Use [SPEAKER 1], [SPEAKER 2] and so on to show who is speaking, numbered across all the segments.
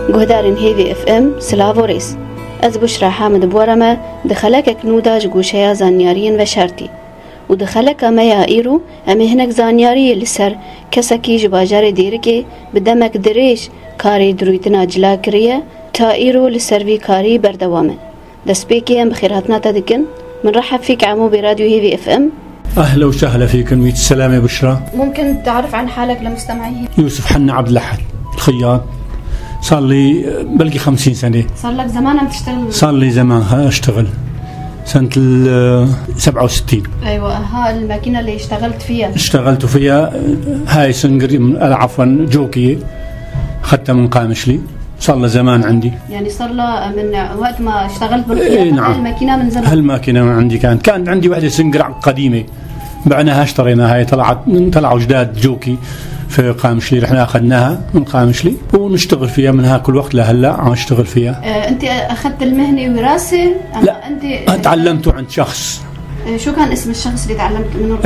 [SPEAKER 1] جهدارن هيفي اف ام سلافوريس از بشرى حامد بورما دخلك كنوداج جوشيا زانيارين وشارتي ودخلك مايا ايرو امي هناك زانياري لسر كسكي جباجار ديركي بدمك دريش كاري درويتنا جلا كريه تا ايرو لسروي كاري بردوامه دسبيكي ام بخيراتنا تدكن منرحب فيك عمو براديو هيفي اف ام.
[SPEAKER 2] اهلا وسهلا فيكم ويت السلام يا بشرى.
[SPEAKER 1] ممكن تعرف عن حالك لمستمعيه؟
[SPEAKER 2] يوسف حنا عبد الأحد الخياط، صار لي بلقي 50 سنه.
[SPEAKER 1] صار لك زمان عم تشتغل؟
[SPEAKER 2] صار لي زمان اشتغل سنه 67.
[SPEAKER 1] ايوه، ها الماكينه اللي اشتغلت فيها
[SPEAKER 2] هاي سنجر عفوا جوكي اخذتها من قامشلي، صار له زمان عندي.
[SPEAKER 1] يعني صار له من وقت ما اشتغلت بالخياطه.
[SPEAKER 2] نعم.
[SPEAKER 1] الماكينه من زمان.
[SPEAKER 2] هالماكينه من عندي كان عندي وحده سنجر قديمه بعناها اشتريناها، هاي طلعوا جداد جوكي في قامشلي، رحنا اخذناها من قامشلي ونشتغل فيها من هاك الوقت لهلا عم اشتغل فيها.
[SPEAKER 1] انت اخذت المهنه وراثه؟
[SPEAKER 2] لا، انت تعلمته عند شخص.
[SPEAKER 1] شو كان اسم الشخص اللي تعلمت منه؟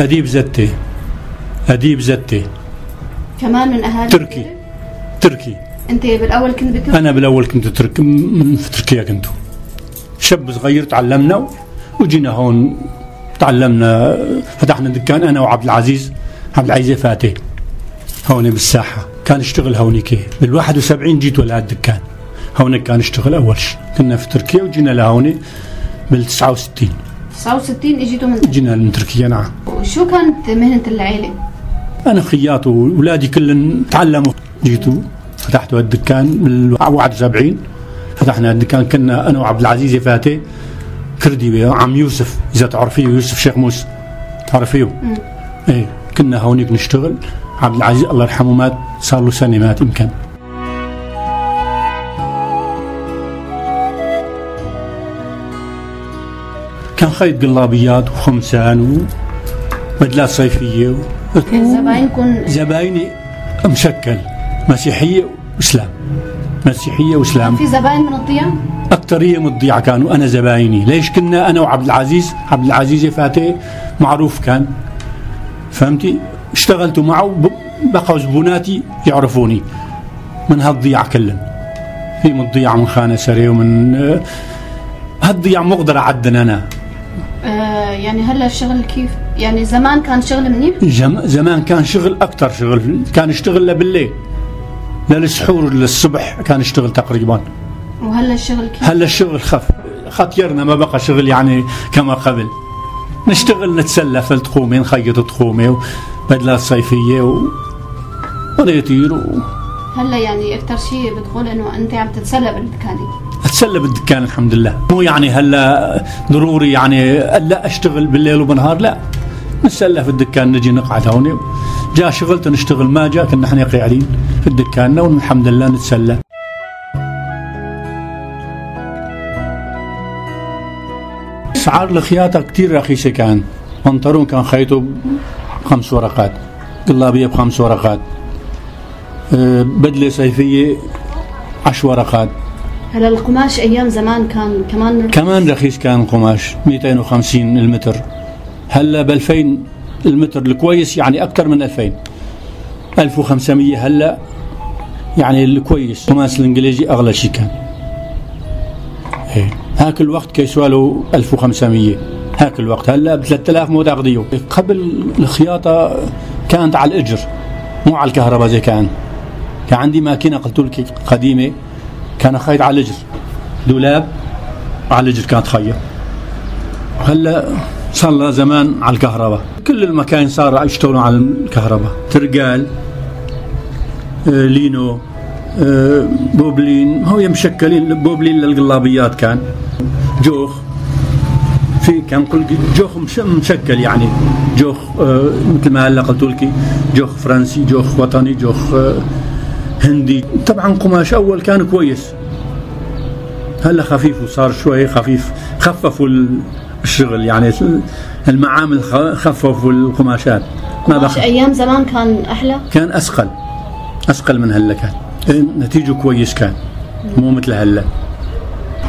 [SPEAKER 2] أديب زتي.
[SPEAKER 1] كمان من اهالي
[SPEAKER 2] تركي.
[SPEAKER 1] انت بالاول كنت بتركي؟
[SPEAKER 2] انا بالاول كنت تركي، من في تركيا كنت شاب صغير، تعلمنا وجينا هون تعلمنا، فتحنا دكان انا وعبد العزيز فاتح هون بالساحه، كان يشتغل هونيك بال71 جيت ولا الدكان هونيك كان يشتغل اول شيء. كنا في تركيا وجينا لهون بال69 جينا من تركيا. نعم.
[SPEAKER 1] وشو كانت مهنة العيلة؟
[SPEAKER 2] انا خياط واولادي كلهم تعلموا. جيتوا فتحتوا الدكان بال71، فتحنا الدكان، كنا انا وعبد العزيز فاتح كردي عم يوسف، اذا تعرفيه يوسف شيخ موسى تعرفيه. ايه كنا هونيك نشتغل. عبد العزيز الله يرحمه مات، صار له سنه مات يمكن. كان خيط قلابيات وخمسان وبدلات صيفيه. زبايني مشكل مسيحيه واسلام.
[SPEAKER 1] في زباين من الضيعه؟
[SPEAKER 2] أكترية من الضيعة كانوا أنا زبايني. ليش؟ كنا أنا وعبد العزيز فاتح معروف كان، فهمتي؟ اشتغلت معه، بقوا زبوناتي يعرفوني من هالضيعة كلهم. في من الضيعة من خانة سري ومن هالضيعة مقدرة عدنا أنا.
[SPEAKER 1] يعني هلا الشغل كيف؟ يعني زمان كان شغل منيح؟
[SPEAKER 2] زمان كان شغل أكتر شغل، كان يشتغل بالليل للسحور للصبح كان يشتغل تقريبا.
[SPEAKER 1] وهلا الشغل كيف؟
[SPEAKER 2] هلا الشغل خطيرنا، ما بقى شغل يعني كما قبل. نشتغل نتسلى في التخومه، نخيط تخومه وبدلات صيفيه ونيطير
[SPEAKER 1] هلا يعني اكثر شيء بتقول انه انت عم تتسلى بالدكان؟
[SPEAKER 2] اتسلى بالدكان الحمد لله. مو يعني هلا ضروري يعني لا اشتغل بالليل وبنهار، لا، نتسلى في الدكان، نجي نقعد هون، جاء شغلت نشتغل، ما جاء كنا احنا قاعدين في الدكان والحمد لله نتسلى. اسعار الخياطه كثير رخيصه، كان بنطلون كان خيطه ب5 ورقات، قلابيه ب5 ورقات، بدله صيفيه 10 ورقات.
[SPEAKER 1] هلا القماش ايام زمان كان كمان
[SPEAKER 2] رخيص، كان القماش 250 المتر، هلا ب2000 المتر الكويس، يعني اكثر من 1500 هلا، يعني الكويس. القماش الانجليزي اغلى شيء كان. هاك الوقت كيسواله 1500 هاك الوقت، هلا ب 3000 مو تاخذيه. قبل الخياطه كانت على الاجر مو على الكهرباء زي كان عندي ماكينه قلت لك قديمه، كان خيط على الاجر، دولاب على الاجر كانت خيط. هلا صار له زمان على الكهرباء، كل المكاين صار يشتغلوا على الكهرباء، ترقال، لينو، بوبلين، هو مشكلين بوبلين للقلابيات، كان جوخ، في كان كل جوخ مشكل، يعني جوخ مثل ما هلا قلت لك، جوخ فرنسي، جوخ وطني، جوخ هندي. طبعا قماش اول كان كويس، هلا خفيف وصار شوي خفيف، خففوا الشغل، يعني المعامل خففوا القماشات.
[SPEAKER 1] ما بقى ايام زمان كان احلى،
[SPEAKER 2] كان اسقل من هلا، كان نتيجه كويس، كان مو مثل هلا.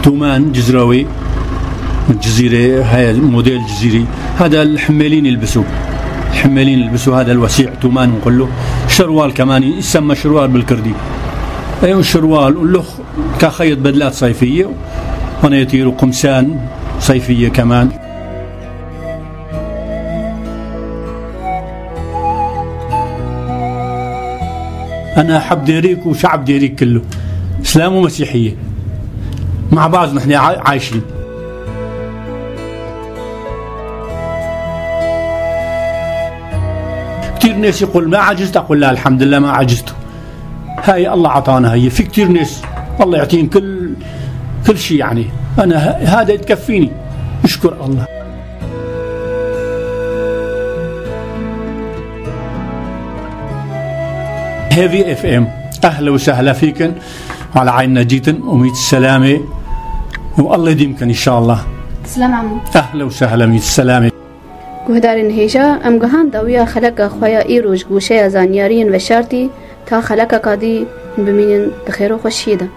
[SPEAKER 2] تومان جزراوي من الجزيره، هاي موديل جزيري، هذا الحمالين يلبسوه، هذا الوسيع تومان نقول له. شروال كمان يسمى شروال بالكردي، أيوة شروال واللخ كخيط بدلات صيفية ونيتير وقمسان صيفية كمان. أنا أحب ديريك وشعب ديريك كله إسلام ومسيحية مع بعض نحن عايشين. كثير ناس يقول ما عجزت، أقول لا الحمد لله ما عجزت، هاي الله عطانا، هي في كثير ناس الله يعطيهم كل شيء، يعني أنا هذا يتكفيني، أشكر الله. هيفي اف ام، اهلا وسهلا فيكن على عيننا جيتن، وميت السلامه والله يديمكن ان شاء الله.
[SPEAKER 1] تسلم عمو.
[SPEAKER 2] اهلا وسهلا ميت السلامه.
[SPEAKER 1] گهدارین هیجا ام گهان داویا خلق خویا ایروج گوشه زانیارین و شرطی تا خلق کادی بمینن بخیر و خوشیده.